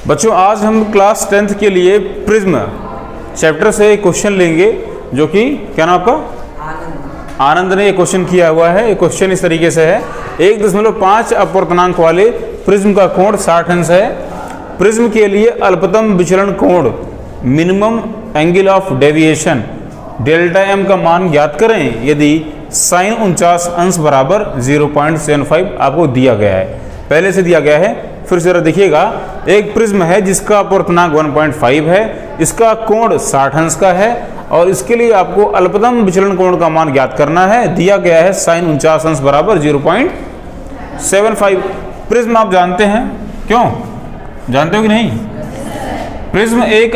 बच्चों आज हम क्लास 10th के लिए प्रिज्म चैप्टर से एक क्वेश्चन लेंगे, जो कि क्या नाम आपका आनंद ने ये क्वेश्चन किया हुआ है। ये क्वेश्चन इस तरीके से है, 1.5 अपवर्तनांक वाले प्रिज्म का कोण 60 अंश है। प्रिज्म के लिए अल्पतम विचलन कोण minimum angle of deviation delta m का मान ज्ञात करें यदि साइन 49 अंश बराबर 0.75 आपको दिया गया है, पहले से दिया गया है। फिर जरा देखिएगा, एक प्रिज्म है जिसका अपवर्तनांक 1.5 है, इसका कोण 60 अंश का है और इसके लिए आपको अल्पतम विचलन कोण का मान ज्ञात करना है। दिया गया है साइन 49 अंश बराबर 0.75। प्रिज्म आप जानते हैं, क्यों जानते हो कि नहीं? प्रिज्म एक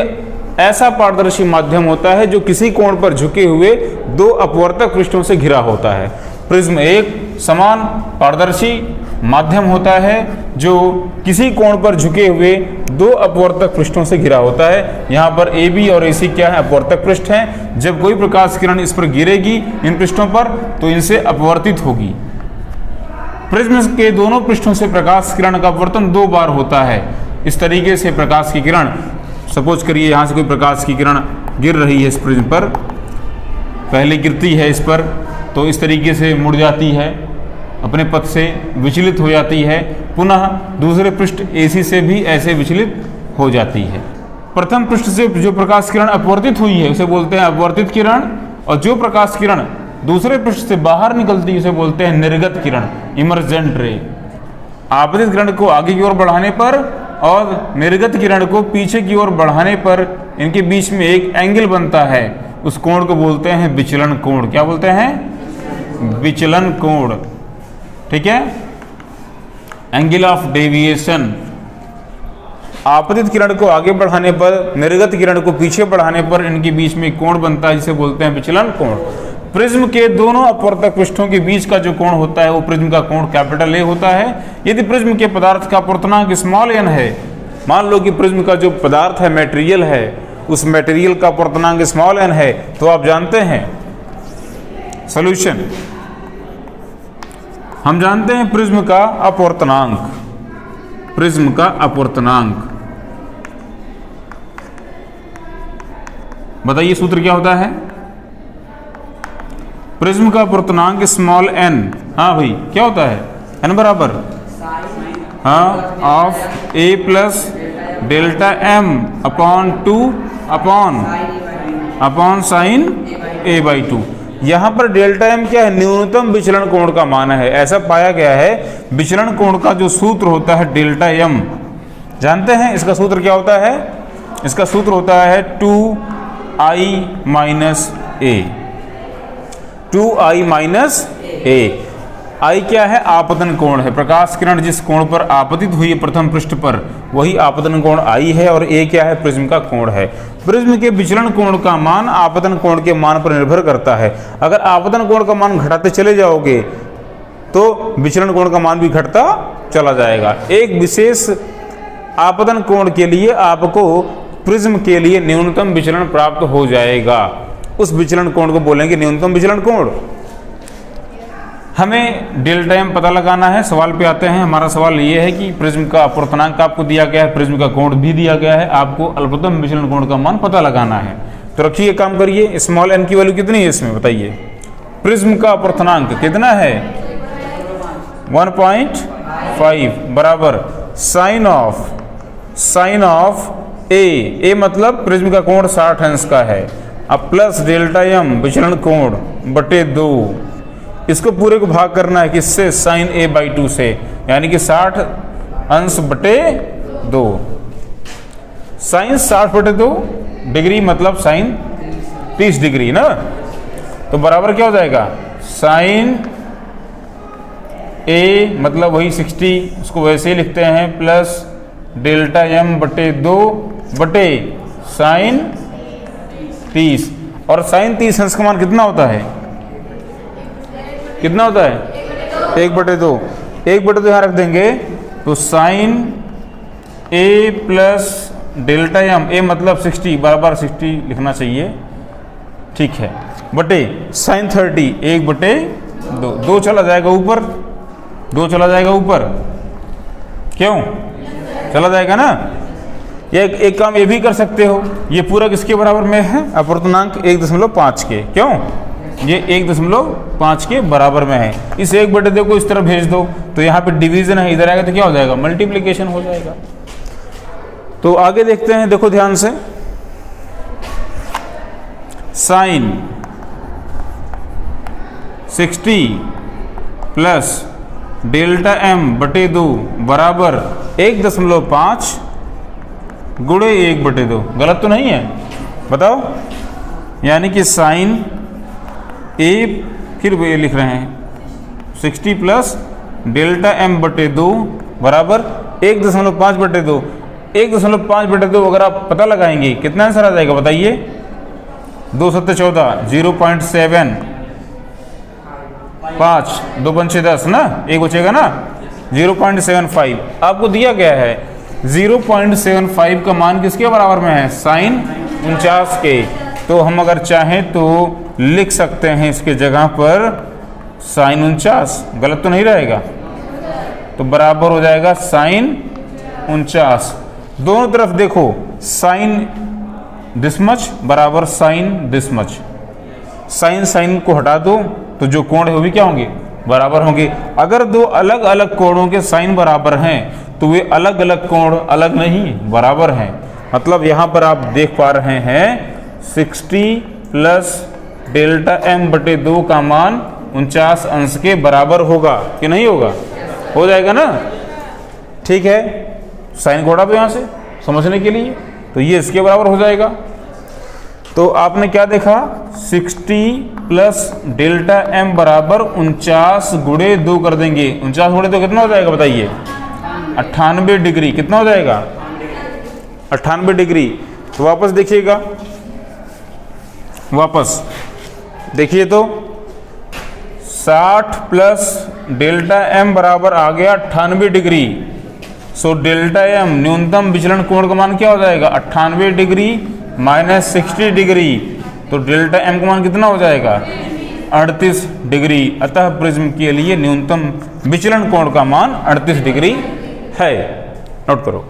ऐसा पारदर्शी माध्यम होता है जो किसी कोण पर झुके हुए दो अपवर्तक पृष्ठों से घिरा होता है। प्रिज्म एक समान पारदर्शी माध्यम होता है जो किसी कोण पर झुके हुए दो अपवर्तक पृष्ठों से घिरा होता है। यहाँ पर AB और AC क्या है? अपवर्तक पृष्ठ हैं। जब कोई प्रकाश किरण इस पर गिरेगी इन पृष्ठों पर तो इनसे अपवर्तित होगी। प्रिज्म के दोनों पृष्ठों से प्रकाश किरण का अपवर्तन 2 बार होता है। इस तरीके से प्रकाश की किरण, सपोज करिए यहाँ से कोई प्रकाश की किरण गिर रही है इस प्रिज्म पर, पहले गिरती है इस पर तो इस तरीके से मुड़ जाती है, अपने पथ से विचलित हो जाती है, पुनः दूसरे पृष्ठ AC से भी ऐसे विचलित हो जाती है। प्रथम पृष्ठ से जो प्रकाश किरण अपवर्तित हुई है उसे बोलते हैं अपवर्तित किरण, और जो प्रकाश किरण दूसरे पृष्ठ से बाहर निकलती है उसे बोलते हैं निर्गत किरण, इमर्जेंट रे। आपतित किरण को आगे की ओर बढ़ाने पर और निर्गत किरण को पीछे की ओर बढ़ाने पर इनके बीच में एक एंगल बनता है, उस कोण को बोलते हैं विचलन कोण। क्या बोलते हैं? विचलन कोण। ठीक है, एंगल ऑफ डेविएशन। आपतित किरण को आगे बढ़ाने पर, निर्गत किरण को पीछे बढ़ाने पर इनके बीच में कोण बनता है जिसे बोलते हैं विचलन कोण। प्रिज्म के दोनों अपवर्तक पृष्ठों के बीच का जो कोण होता है वो प्रिज्म का कोण कैपिटल A होता है। यदि प्रिज्म के पदार्थ का अपवर्तनांक स्मॉल n है, मान लो कि प्रिज्म का जो पदार्थ है, मटेरियल है, उस मटेरियल का अपवर्तनांक स्मॉल n है, तो आप जानते हैं सॉल्यूशन, हम जानते हैं प्रिज्म का अपवर्तनांक। प्रिज्म का अपवर्तनांक बताइए सूत्र क्या होता है? प्रिज्म का अपवर्तनांक स्मॉल n, हाँ भाई क्या होता है? n बराबर हाँ of A plus delta m upon 2 upon sine A/2। यहाँ पर डेल्टा m क्या है? न्यूनतम विचलन कोण का मान है। ऐसा पाया गया है विचलन कोण का जो सूत्र होता है डेल्टा m, जानते हैं इसका सूत्र क्या होता है? इसका सूत्र होता है 2i minus a। 2i minus a। I क्या है? आपतन कोण है। प्रकाश किरण जिस कोण पर आपतित हुई है प्रथम पृष्ठ पर, वही आपतन कोण I है, और a क्या है? प्रिज्म का कोण है। प्रिज्म के विचलन कोण का मान आपतन कोण के मान पर निर्भर करता है। अगर आपतन कोण का मान घटाते चले जाओगे तो विचलन कोण का मान भी घटता चला जाएगा। एक विशेष आपतन कोण के लिए आपको प्रिज्म के लिए न्यूनतम विचलन प्राप्त हो जाएगा। उस विचलन कोण को बोलेंगे न्यूनतम विचलन कोण। हमें डेल्टा m पता लगाना है। सवाल पे आते हैं। हमारा सवाल ये है कि प्रिज्म का अपवर्तनांक आपको दिया गया है, प्रिज्म का कोण भी दिया गया है, आपको अल्पतम विचलन कोण का मान पता लगाना है। तो रखिए काम करिए, स्मॉल n की वैल्यू कितनी है इसमें बताइए? प्रिज्म का अपवर्तनांक कितना है? 1.5 बराबर साइन ऑफ A मतलब प्रिज्म का कोण 60 अंश का है, अब प्लस डेल्टा m विचलन कोण बटे 2। इसको पूरे को भाग करना है किससे? साइन A/2 से, यानी कि 60 अंश बटे 2। साइन 60 बटे 2 डिग्री मतलब साइन 30 डिग्री ना, तो बराबर क्या हो जाएगा? साइन A मतलब वही 60, उसको वैसे ही लिखते हैं, प्लस डेल्टा m बटे 2 बटे साइन 30। और साइन 30 अंश का मान कितना होता है? कितना होता है? 1/2। 1/2 यहाँ रख देंगे तो sine A plus delta m, A मतलब 60 बराबर 60 लिखना चाहिए, ठीक है, बटे साइन 30 1/2। 2 चला जाएगा ऊपर, 2 चला जाएगा ऊपर, क्यों चला जाएगा ना? या एक काम ये भी कर सकते हो, ये पूरा किसके बराबर में है? अपूर्णांक 1.5 के। क्यों? ये 1.5 के बराबर में है। इस 1/2 को इस तरफ भेज दो तो यहाँ पे डिवीजन है, इधर आएगा तो क्या हो जाएगा? मल्टीप्लीकेशन हो जाएगा। तो आगे देखते हैं, देखो ध्यान से। साइन 60 प्लस डेल्टा m बटे 2 बराबर 1.5 गुणे 1/2। गलत तो नहीं है? बताओ। यानी कि साइन ए, फिर ये लिख रहे हैं 60 प्लस डेल्टा m बटे 2 बराबर 1.5/2। 1.5/2 अगर आप पता लगाएंगे कितना आंसर आ जाएगा बताइए? 2 7 14, 0.7, 5 2 5 10 ना, एक बचेगा ना, 0.75 आपको दिया गया है। 0.75 का मान किसके बराबर में है? साइन 49 के। तो हम अगर चाहें तो लिख सकते हैं इसके जगह पर साइन 49। गलत तो नहीं रहेगा? तो बराबर हो जाएगा साइन 49। दोनों तरफ देखो, साइन दिस मच बराबर sine this much. Sine sine को हटा दो तो जो कोण है वो भी क्या होंगे? बराबर होंगे। अगर दो अलग अलग कोणों के साइन बराबर हैं तो वे अलग अलग कोण अलग नहीं, बराबर हैं। मतलब यहां पर आप देख पा रहे हैं 60 प्लस डेल्टा m बटे 2 का मान 49 अंश के बराबर होगा कि नहीं होगा? हो जाएगा ना? ठीक है, साइन को हटा दो यहां से समझने के लिए, तो ये इसके बराबर हो जाएगा। तो आपने क्या देखा? 60 प्लस डेल्टा m बराबर 49 गुणे 2 कर देंगे। 49 गुणे 2 कितना हो जाएगा बताइए? 98 डिग्री। कितना हो जाएगा? 98 डिग्री। तो वापस देखिएगा, वापस देखिए तो 60 प्लस डेल्टा m बराबर आ गया 98 डिग्री। सो डेल्टा m न्यूनतम विचलन कोण का मान क्या हो जाएगा? 98 डिग्री माइनस 60 डिग्री। तो डेल्टा m का मान कितना हो जाएगा? 38 डिग्री। अतः प्रिज्म के लिए न्यूनतम विचलन कोण का मान 38 डिग्री है। नोट करो।